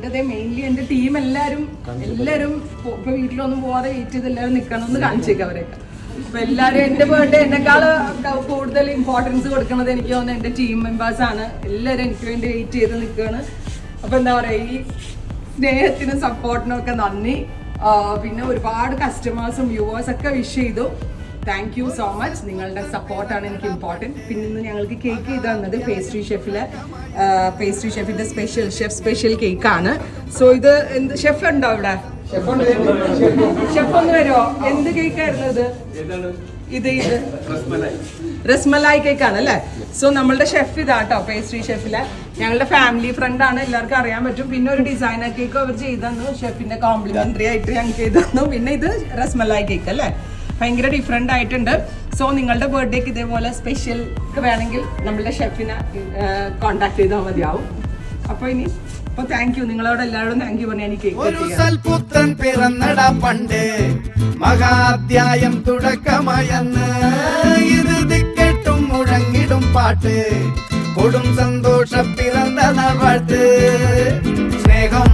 പിന്നെ മെയിൻലി എന്റെ ടീം എല്ലാരും ഇപ്പൊ വീട്ടിലൊന്നും പോവാതെ വെയിറ്റ് ചെയ്ത് എല്ലാവരും നിൽക്കണമെന്ന് കാണിച്ചേക്കാം അവരൊക്കെ. അപ്പൊ എല്ലാരും എന്റെ ബർത്ത്ഡേ എന്നെക്കാൾ കൂടുതൽ ഇമ്പോർട്ടൻസ് കൊടുക്കുന്നത് എനിക്ക് തോന്നുന്നു എന്റെ ടീം മെമ്പേഴ്സ് ആണ്. എല്ലാരും എനിക്ക് വേണ്ടി വെയിറ്റ് ചെയ്ത് നിൽക്കുകയാണ്. അപ്പൊ എന്താ പറയാ, ഈ സ്നേഹത്തിനും സപ്പോർട്ടിനും ഒക്കെ നന്ദി. പിന്നെ ഒരുപാട് കസ്റ്റമേഴ്സും വ്യൂവേഴ്സ് ഒക്കെ വിഷ് ചെയ്തു. Thank you so much. നിങ്ങളുടെ സപ്പോർട്ടാണ് എനിക്ക് ഇമ്പോർട്ടൻറ്റ്. പിന്നെ ഇന്ന് ഞങ്ങൾക്ക് കേക്ക് ചെയ്ത് തന്നത് പേസ്ട്രി ഷെഫിന്റെ സ്പെഷ്യൽ കേക്കാണ്. സോ ഇത് എന്ത് ഷെഫ് ഉണ്ടോ ഇവിടെ? ഷെഫ് ഒന്ന് വരുമോ? എന്ത് കേക്കായിരുന്നു ഇത്? റസ്മലായി കേക്കാണ് അല്ലേ? സോ നമ്മളുടെ ഷെഫ് ഇതാട്ടോ, പേസ്ട്രി ഷെഫിലെ ഞങ്ങളുടെ ഫാമിലി ഫ്രണ്ട് ആണ്, എല്ലാവർക്കും അറിയാൻ പറ്റും. പിന്നെ ഒരു ഡിസൈനർ കേക്ക് അവർ ചെയ്തു തന്നു, ഷെഫിന്റെ കോംപ്ലിമെന്ററി ആയിട്ട് ഞങ്ങൾക്ക് ചെയ്തു തന്നു. പിന്നെ ഇത് റസ്മലായി കേക്ക് അല്ലേ, ഭയങ്കര ഡിഫറെൻ്റ് ആയിട്ടുണ്ട്. സോ നിങ്ങളുടെ ബർത്ത്ഡേക്ക് ഇതേപോലെ സ്പെഷ്യൽ വേണമെങ്കിൽ നമ്മളുടെ ഷെഫിനെ കോണ്ടാക്ട് ചെയ്താൽ മതിയാവും. അപ്പോൾ താങ്ക് യു, നിങ്ങളോട് എല്ലാവരോടും താങ്ക് യു പറഞ്ഞാൽ എനിക്ക് ഒരു സൽപുത്രൻ പിറന്നട പണ്ട്, മഹാധ്യായം തുടക്കമായെന്ന് ഇരുതിക്കെട്ടും മുഴങ്ങിടും പാട്ട്, കൊടും സന്തോഷ പിറന്ന നാൾ വാഴ്ത്ത്. സ്നേഹം